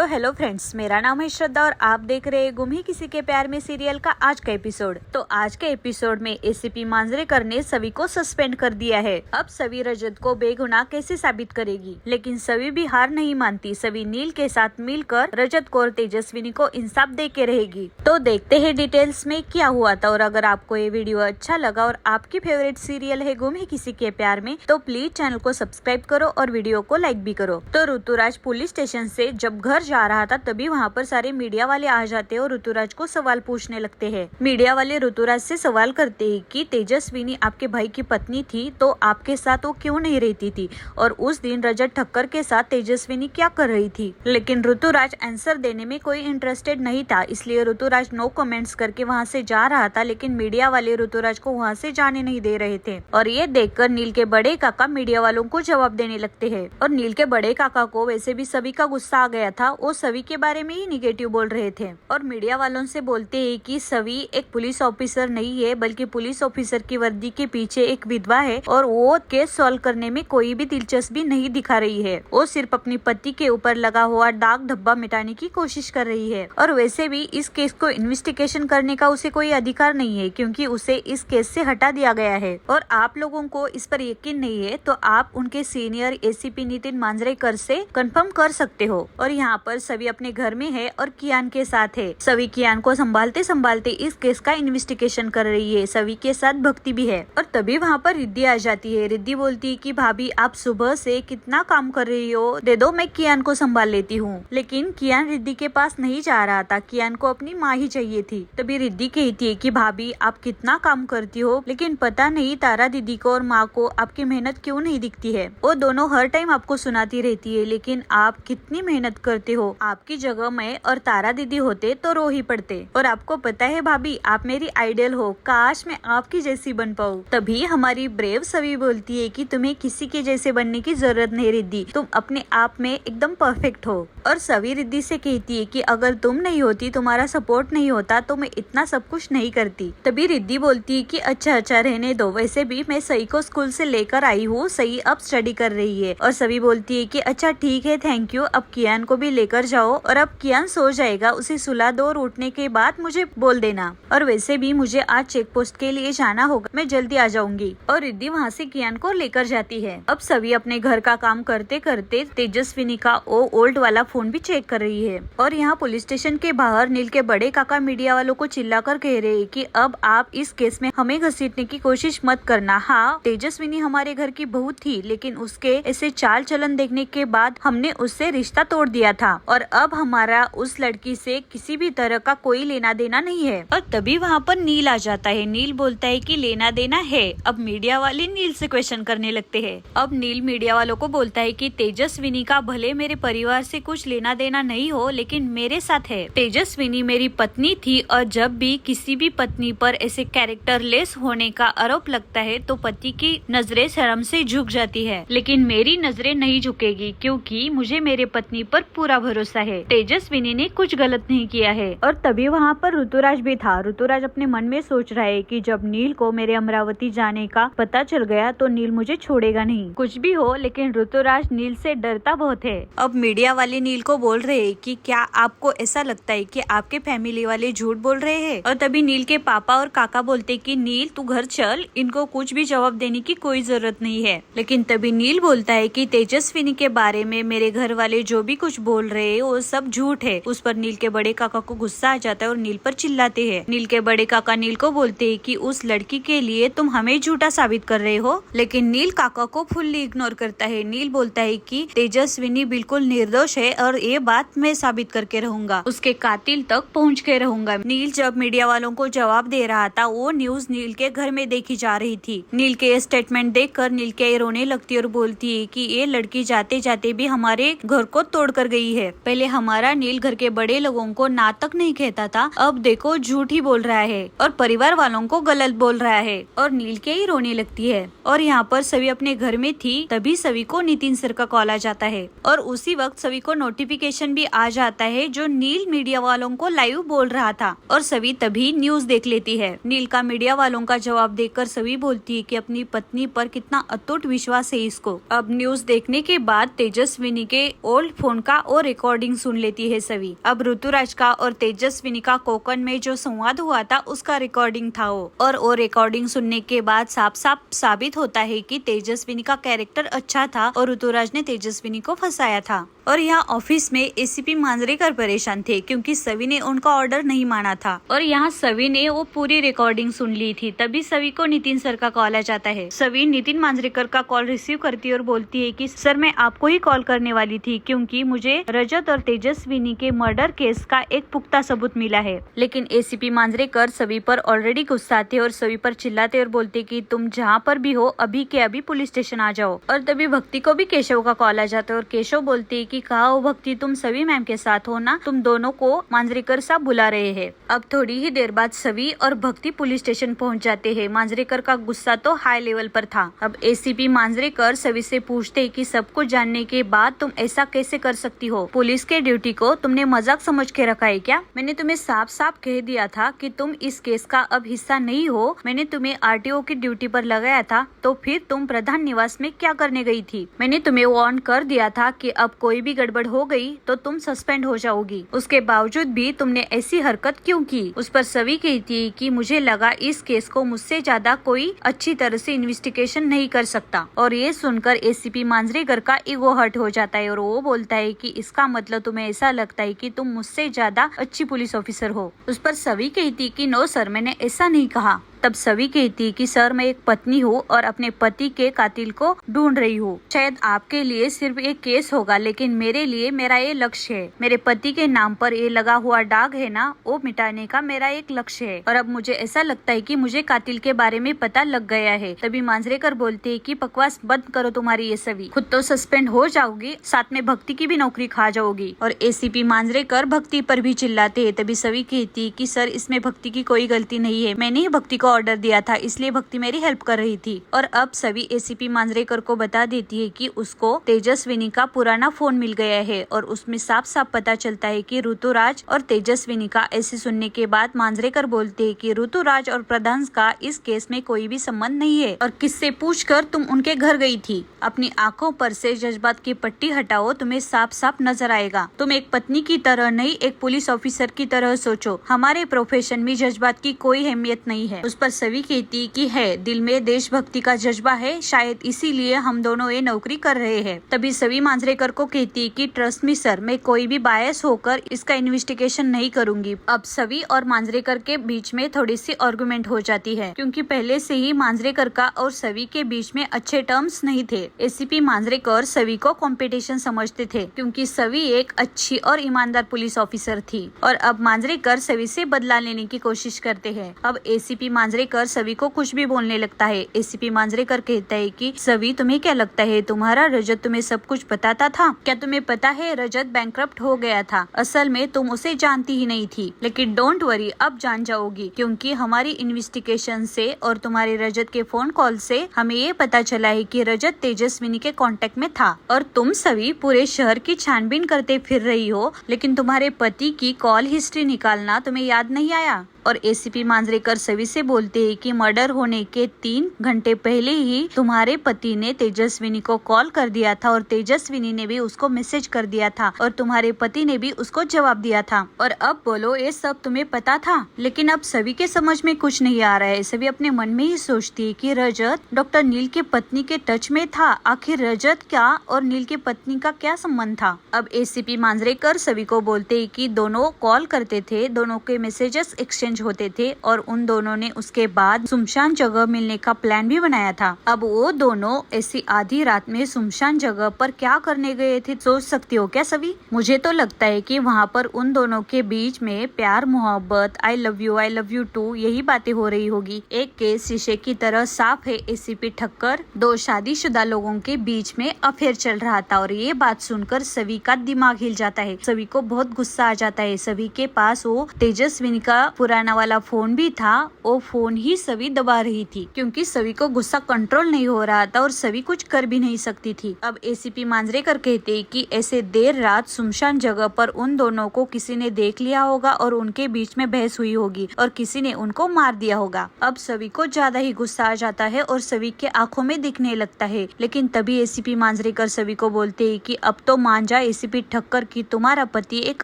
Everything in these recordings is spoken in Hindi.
तो हेलो फ्रेंड्स, मेरा नाम है श्रद्धा और आप देख रहे हैं गुम ही किसी के प्यार में सीरियल का आज का एपिसोड। तो आज के एपिसोड में एसीपी मांजरेकर ने सवी को सस्पेंड कर दिया है। अब सवी रजत को बेगुनाह कैसे साबित करेगी, लेकिन सवी भी हार नहीं मानती। सवी नील के साथ मिलकर रजत को और तेजस्विनी को इंसाफ दे के रहेगी। तो देखते हैं डिटेल्स में क्या हुआ था। और अगर आपको ये वीडियो अच्छा लगा और आपकी फेवरेट सीरियल है गुम ही किसी के प्यार में, तो प्लीज चैनल को सब्सक्राइब करो और वीडियो को लाइक भी करो। तो ऋतुराज पुलिस स्टेशन से जब घर जा रहा था तभी वहाँ पर सारे मीडिया वाले आ जाते हैं और ऋतुराज को सवाल पूछने लगते हैं। मीडिया वाले ऋतुराज से सवाल करते हैं कि तेजस्विनी आपके भाई की पत्नी थी, तो आपके साथ वो क्यों नहीं रहती थी, और उस दिन रजत ठक्कर के साथ तेजस्विनी क्या कर रही थी। लेकिन ऋतुराज आंसर देने में कोई इंटरेस्टेड नहीं था, इसलिए ऋतुराज नो कमेंट्स करके वहाँ से जा रहा था। लेकिन मीडिया वाले ऋतुराज को वहाँ से जाने नहीं दे रहे थे और ये देखकर नील के बड़े काका मीडिया वालों को जवाब देने लगते हैं। और नील के बड़े काका को वैसे भी सभी का गुस्सा आ गया था, वो सभी के बारे में ही निगेटिव बोल रहे थे और मीडिया वालों से बोलते हैं कि सवी एक पुलिस ऑफिसर नहीं है, बल्कि पुलिस ऑफिसर की वर्दी के पीछे एक विधवा है और वो केस सॉल्व करने में कोई भी दिलचस्पी नहीं दिखा रही है। वो सिर्फ अपनी पति के ऊपर लगा हुआ दाग धब्बा मिटाने की कोशिश कर रही है। और वैसे भी इस केस को इन्वेस्टिगेशन करने का उसे कोई अधिकार नहीं है, क्योंकि उसे इस केस से हटा दिया गया है। और आप लोगों को इस पर यकीन नहीं है तो आप उनके सीनियर एसीपी नितिन मांजरेकर से कंफर्म कर सकते हो। और यहाँ पर सभी अपने घर में है और कियान के साथ है। सभी कियान को संभालते संभालते इस केस का इन्वेस्टिगेशन कर रही है। सभी के साथ भक्ति भी है। और तभी वहाँ पर रिद्धि आ जाती है। रिद्धि बोलती है कि भाभी आप सुबह से कितना काम कर रही हो, दे दो मैं कियान को संभाल लेती हूँ। लेकिन कियान रिद्धि के पास नहीं जा रहा था, कियान को अपनी माँ ही चाहिए थी। तभी रिद्धि कहती है कि भाभी आप कितना काम करती हो, लेकिन पता नहीं तारा दीदी को और माँ को आपकी मेहनत क्यों नहीं दिखती है। वो दोनों हर टाइम आपको सुनाती रहती है, लेकिन आप कितनी मेहनत करते हो। आपकी जगह मैं और तारा दीदी होते तो रो ही पड़ते। और आपको पता है भाभी आप मेरी आइडल हो, काश मैं आपकी जैसी बन पाऊँ। तभी हमारी ब्रेव सवी बोलती है कि तुम्हें किसी के जैसे बनने की जरूरत नहीं रिद्धि, तुम अपने आप में एकदम परफेक्ट हो। और सवी रिद्धि से कहती है कि अगर तुम नहीं होती, तुम्हारा सपोर्ट नहीं होता, तो मैं इतना सब कुछ नहीं करती। तभी रिद्धि बोलती है कि अच्छा रहने दो, वैसे भी मैं सई को स्कूल से लेकर आई हूँ, सई अब स्टडी कर रही है। और सवी बोलती है कि अच्छा ठीक है, थैंक यू, अब कियान को भी लेकर जाओ और अब कियान सो जाएगा, उसे सुला दो और उठने के बाद मुझे बोल देना। और वैसे भी मुझे आज चेक पोस्ट के लिए जाना होगा, मैं जल्दी आ जाऊंगी। और रिद्धि वहाँ से कियान को लेकर जाती है। अब सभी अपने घर का काम करते करते तेजस्विनी का वो ओल्ड वाला फोन भी चेक कर रही है। और यहाँ पुलिस स्टेशन के बाहर नील के बड़े काका मीडिया वालों को चिल्लाकर कह रहे हैं कि अब आप इस केस में हमें घसीटने की कोशिश मत करना। हाँ, तेजस्विनी हमारे घर की बहू थी, लेकिन उसके ऐसे चाल चलन देखने के बाद हमने उससे रिश्ता तोड़ दिया था और अब हमारा उस लड़की से किसी भी तरह का कोई लेना देना नहीं है। और तभी वहाँ पर नील आ जाता है। नील बोलता है कि लेना देना है। अब मीडिया वाले नील से क्वेश्चन करने लगते हैं। अब नील मीडिया वालों को बोलता है कि तेजस्विनी का भले मेरे परिवार से कुछ लेना देना नहीं हो, लेकिन मेरे साथ है। तेजस्विनी मेरी पत्नी थी और जब भी किसी भी पत्नी पर ऐसे कैरेक्टरलेस होने का आरोप लगता है तो पति की नजरें शर्म से झुक जाती है, लेकिन मेरी नजरें नहीं झुकेगी, क्योंकि मुझे मेरे पत्नी पर पूरा भरोसा है। तेजस्विनी ने कुछ गलत नहीं किया है। और तभी वहाँ पर ऋतुराज भी था। ऋतुराज अपने मन में सोच रहा है कि जब नील को मेरे अमरावती जाने का पता चल गया तो नील मुझे छोड़ेगा नहीं, कुछ भी हो। लेकिन ऋतुराज नील से डरता बहुत है। अब मीडिया वाले नील को बोल रहे हैं कि क्या आपको ऐसा लगता है कि आपके फैमिली वाले झूठ बोल रहे हैं। और तभी नील के पापा और काका बोलते कि नील तू घर चल, इनको कुछ भी जवाब देने की कोई जरूरत नहीं है। लेकिन तभी नील बोलता है कि तेजस्विनी के बारे में मेरे घर वाले जो भी कुछ बोल रहे हैं वो सब झूठ है। उस पर नील के बड़े काका को गुस्सा आ जाता है और नील पर चिल्लाते हैं। नील के बड़े काका नील को बोलते हैं कि उस लड़की के लिए तुम हमें झूठा साबित कर रहे हो। लेकिन नील काका को फुल्ली इग्नोर करता है। नील बोलता है कि तेजस्विनी बिल्कुल निर्दोष है और ये बात मैं साबित करके रहूंगा, उसके कातिल तक पहुँच के रहूंगा। नील जब मीडिया वालों को जवाब दे रहा था, वो न्यूज नील के घर में देखी जा रही थी। नील के स्टेटमेंट देखकर नील के रोने लगती और बोलती है कि ये लड़की जाते जाते भी हमारे घर को तोड़ कर गई है। पहले हमारा नील घर के बड़े लोगों को ना तक नहीं कहता था, अब देखो झूठ ही बोल रहा है और परिवार वालों को गलत बोल रहा है। और नील के ही रोने लगती है। और यहाँ पर सभी अपने घर में थी, तभी सभी को नितिन सर का कॉल आ जाता है और उसी वक्त सभी को नोटिफिकेशन भी आ जाता है जो नील मीडिया वालों को लाइव बोल रहा था। और सभी तभी न्यूज देख लेती है। नील का मीडिया वालों का जवाब देखकर सभी बोलती है कि अपनी पत्नी पर कितना अटूट विश्वास है इसको। अब न्यूज देखने के बाद तेजस्विनी के ओल्ड फोन का और रिकॉर्डिंग सुन लेती है सवी। अब ऋतुराज का और तेजस्विनी का कोकण में जो संवाद हुआ था उसका रिकॉर्डिंग था वो, और वो रिकॉर्डिंग सुनने के बाद साफ साफ साबित होता है कि तेजस्विनी का कैरेक्टर अच्छा था और ऋतुराज ने तेजस्विनी को फंसाया था। और यहाँ ऑफिस में एसीपी मांजरेकर परेशान थे क्योंकि सवी ने उनका ऑर्डर नहीं माना था, और यहाँ सवी ने वो पूरी रिकॉर्डिंग सुन ली थी। तभी सवी को नितिन सर का कॉल आ जाता है। सवी नितिन मांजरेकर का कॉल रिसीव करती है और बोलती है कि सर मैं आपको ही कॉल करने वाली थी क्योंकि मुझे रजत और तेजस्विनी के मर्डर केस का एक पुख्ता सबूत मिला है। लेकिन एसीपी मांजरेकर सवी पर ऑलरेडी गुस्साते और सवी पर चिल्लाते और बोलते कि तुम जहाँ पर भी हो अभी के अभी पुलिस स्टेशन आ जाओ। और तभी भक्ति को भी केशव का कॉल आ जाता है और केशव बोलती कि कहा हो भक्ति, तुम सवी मैम के साथ हो ना, तुम दोनों को मांजरेकर साहब बुला रहे हैं। अब थोड़ी ही देर बाद सवी और भक्ति पुलिस स्टेशन पहुंच जाते हैं। मांजरेकर का गुस्सा तो हाई लेवल पर था। अब एसीपी मांजरेकर सवी से पूछते कि सब कुछ जानने के बाद तुम ऐसा कैसे कर सकती हो? पुलिस के ड्यूटी को तुमने मजाक समझ के रखा है क्या? मैंने तुम्हें साफ साफ कह दिया था कि तुम इस केस का अब हिस्सा नहीं हो। मैंने तुम्हें आरटीओ की ड्यूटी पर लगाया था, तो फिर तुम प्रधान निवास में क्या करने गई थी? मैंने तुम्हें वार्न कर दिया था कि अब कोई भी गड़बड़ हो गई तो तुम सस्पेंड हो जाओगी। उसके बावजूद भी तुमने ऐसी हरकत क्यों की? उस पर सवी कहती है कि मुझे लगा इस केस को मुझसे ज्यादा कोई अच्छी तरह से इन्वेस्टिगेशन नहीं कर सकता। और ये सुनकर एसीपी मांजरेकर का ईगो हर्ट हो जाता है और वो बोलता है कि इसका मतलब तुम्हें ऐसा लगता है कि तुम मुझसे ज्यादा अच्छी पुलिस ऑफिसर हो। उस पर सवी कहती कि नो सर, मैंने ऐसा नहीं कहा। तब सवी कहती कि सर मैं एक पत्नी हूँ और अपने पति के कातिल को ढूंढ रही हूँ। शायद आपके लिए सिर्फ एक केस होगा, लेकिन मेरे लिए मेरा ये लक्ष्य है। मेरे पति के नाम पर ये लगा हुआ दाग है ना, वो मिटाने का मेरा एक लक्ष्य है। और अब मुझे ऐसा लगता है कि मुझे कातिल के बारे में पता लग गया है। तभी मांजरेकर बोलते है कि बकवास बंद करो तुम्हारी ये सवी, खुद तो सस्पेंड हो जाओगी, साथ में भक्ति की भी नौकरी खा जाओगी। और एसीपी मांजरेकर भक्ति पर भी चिल्लाते है। तभी सवी कहती कि सर इसमें भक्ति की कोई गलती नहीं है, मैंने ही भक्ति को ऑर्डर दिया था, इसलिए भक्ति मेरी हेल्प कर रही थी। और अब सभी एसीपी मांजरेकर को बता देती है कि उसको तेजस्विनी का पुराना फोन मिल गया है और उसमें साफ साफ पता चलता है कि ऋतुराज और तेजस्विनी का। ऐसे सुनने के बाद मांजरेकर बोलते है कि ऋतुराज और प्रधान का इस केस में कोई भी संबंध नहीं है और किससे पूछकर तुम उनके घर गई थी। अपनी आंखों पर से जज्बात की पट्टी हटाओ, तुम्हें साफ साफ नजर आएगा। तुम एक पत्नी की तरह नहीं, एक पुलिस ऑफिसर की तरह सोचो। हमारे प्रोफेशन में जज्बात की कोई अहमियत नहीं है। उस पर सभी कहती कि है, दिल में देशभक्ति का जज्बा है, शायद इसीलिए हम दोनों ये नौकरी कर रहे हैं। तभी सभी मांजरेकर को कहती कि ट्रस्ट मी सर, मैं कोई भी बायस होकर इसका इन्वेस्टिगेशन नहीं करूंगी। अब सभी और मांजरेकर के बीच में थोड़ी सी आर्गुमेंट हो जाती है क्योंकि पहले से ही मांजरेकर का और सवी के बीच में अच्छे टर्म्स नहीं थे। एसीपी मांजरेकर सवी को कंपटीशन समझते थे क्योंकि सवी एक अच्छी और ईमानदार पुलिस ऑफिसर थी और अब मांजरेकर सवी से बदला लेने की कोशिश करते हैं। अब एसीपी मांजरेकर सवी को कुछ भी बोलने लगता है। एसीपी मांजरेकर कहता है कि सवी तुम्हें क्या लगता है, तुम्हारा रजत तुम्हें सब कुछ बताता था? क्या तुम्हें पता है रजत बैंकक्रप्ट हो गया था? असल में तुम उसे जानती ही नहीं थी, लेकिन डोंट वरी, अब जान जाओगी क्योंकि हमारी इन्वेस्टिगेशन से और तुम्हारे रजत के फोन कॉल से हमें ये पता चला है कि रजत तेजस्विनी के कांटेक्ट में था। और तुम सभी पूरे शहर की छानबीन करते फिर रही हो, लेकिन तुम्हारे पति की कॉल हिस्ट्री निकालना तुम्हें याद नहीं आया। और एसीपी मांजरेकर सभी से बोलते हैं कि मर्डर होने के 3 घंटे पहले ही तुम्हारे पति ने तेजस्विनी को कॉल कर दिया था और तेजस्विनी ने भी उसको मैसेज कर दिया था और तुम्हारे पति ने भी उसको जवाब दिया था। और अब बोलो ये सब तुम्हें पता था? लेकिन अब सभी के समझ में कुछ नहीं आ रहा है। सभी अपने मन में ही सोचती है कि रजत डॉक्टर नील के पत्नी के टच में था। आखिर रजत क्या और नील के पत्नी का क्या संबंध था? अब एसीपी मांजरेकर सभी को बोलते है कि दोनों कॉल करते थे, दोनों के मैसेजेस एक्सचेंज होते थे और उन दोनों ने उसके बाद सुनसान जगह मिलने का प्लान भी बनाया था। अब वो दोनों ऐसी आधी रात में सुनसान जगह पर क्या करने गए थे, सोच सकती हो क्या सभी? मुझे तो लगता है कि वहाँ पर उन दोनों के बीच में प्यार, मोहब्बत, आई लव यू टू, यही बातें हो रही होगी। एक केस शीशे की तरह साफ है। एसीपी ठक्कर 2 शादीशुदा लोगों के बीच में अफेयर चल रहा था और ये बात सुनकर सभी का दिमाग हिल जाता है। सभी को बहुत गुस्सा आ जाता है। सभी के पास वो तेजस्विनी का पुराना पुराना वाला फोन भी था, वो फोन ही सवी दबा रही थी क्योंकि सवी को गुस्सा कंट्रोल नहीं हो रहा था और सवी कुछ कर भी नहीं सकती थी। अब एसीपी मांजरेकर कहते कि ऐसे देर रात सुनसान जगह पर उन दोनों को किसी ने देख लिया होगा और उनके बीच में बहस हुई होगी और किसी ने उनको मार दिया होगा। अब सवी को ज्यादा ही गुस्सा आ जाता है और सवी के आंखों में दिखने लगता है। लेकिन तभी एसीपी मांजरेकर सवी को बोलते हैं कि अब तो मान जा एसीपी ठक्कर की तुम्हारा पति एक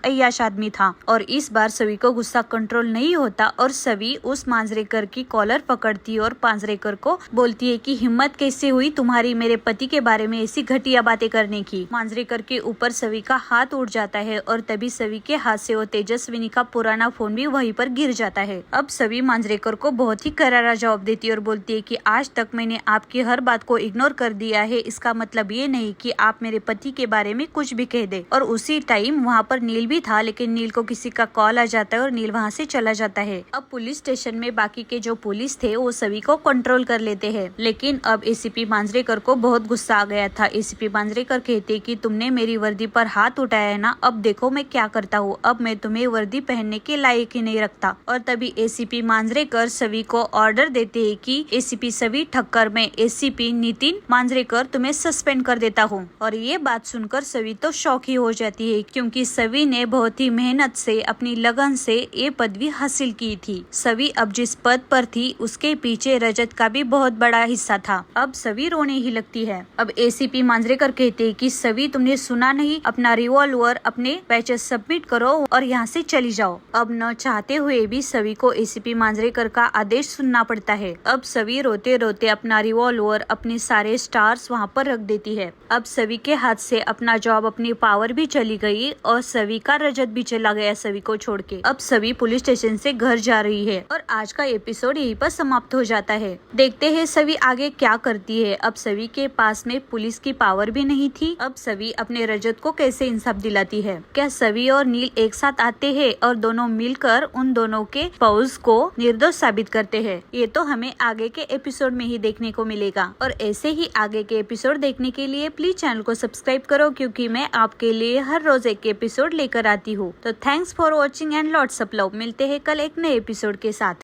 अय्याश आदमी था। और इस बार सवी को गुस्सा कंट्रोल नहीं होता और सवी उस मांजरेकर की कॉलर पकड़ती है और मांजरेकर को बोलती है कि हिम्मत कैसे हुई तुम्हारी मेरे पति के बारे में ऐसी घटिया बातें करने की। मांजरेकर के ऊपर सवी का हाथ उठ जाता है और तभी सवी के हाथ से वो तेजस्विनी का पुराना फोन भी वहीं पर गिर जाता है। अब सवी मांजरेकर को बहुत ही करारा जवाब देती है और बोलती है कि आज तक मैंने आपकी हर बात को इग्नोर कर दिया है, इसका मतलब ये नहीं कि आप मेरे पति के बारे में कुछ भी कह दे। और उसी टाइम वहाँ पर नील भी था, लेकिन नील को किसी का कॉल आ जाता है और नील वहाँ से चला जाता है। अब पुलिस स्टेशन में बाकी के जो पुलिस थे वो सभी को कंट्रोल कर लेते हैं। लेकिन अब एसीपी मांजरेकर को बहुत गुस्सा आ गया था। एसीपी मांजरेकर कहते कि तुमने मेरी वर्दी पर हाथ उठाया है ना, अब देखो मैं क्या करता हूँ, अब मैं तुम्हें वर्दी पहनने के लायक ही नहीं रखता। और तभी एसीपी मांजरेकर सभी को ऑर्डर देते हैं कि एसीपी सवी ठक्कर में एसीपी नितिन मांजरेकर तुम्हें सस्पेंड कर देता हूँ। और ये बात सुनकर सवी तो शॉक ही हो जाती है क्योंकि सवी ने बहुत ही मेहनत से अपनी लगन से ये पदवी हासिल की थी। सवी अब जिस पद पर थी उसके पीछे रजत का भी बहुत बड़ा हिस्सा था। अब सवी रोने ही लगती है। अब एसीपी मांजरेकर कहते हैं कि सवी तुमने सुना नहीं, अपना रिवॉल्वर अपने पैचेस सबमिट करो और यहाँ से चली जाओ। अब न चाहते हुए भी सवी को एसीपी मांजरेकर का आदेश सुनना पड़ता है। अब सवी रोते रोते अपना रिवॉल्वर अपने सारे स्टार्स वहाँ पर रख देती है। अब सवी के हाथ से अपना जॉब अपनी पावर भी चली गई और सवी का रजत भी चला गया सवी को छोड़ के। अब सवी पुलिस स्टेशन से घर जा रही है और आज का एपिसोड यहीं पर समाप्त हो जाता है। देखते हैं सवी आगे क्या करती है। अब सवी के पास में पुलिस की पावर भी नहीं थी। अब सवी अपने रजत को कैसे इंसाफ दिलाती है? क्या सवी और नील एक साथ आते हैं और दोनों मिलकर उन दोनों के पौज को निर्दोष साबित करते हैं? ये तो हमें आगे के एपिसोड में ही देखने को मिलेगा। और ऐसे ही आगे के एपिसोड देखने के लिए प्लीज चैनल को सब्सक्राइब करो क्योंकि मैं आपके लिए हर रोज एक एपिसोड लेकर आती हूँ। तो thanks for watching and lots of love. मिलते हैं कल एक नए एपिसोड के साथ।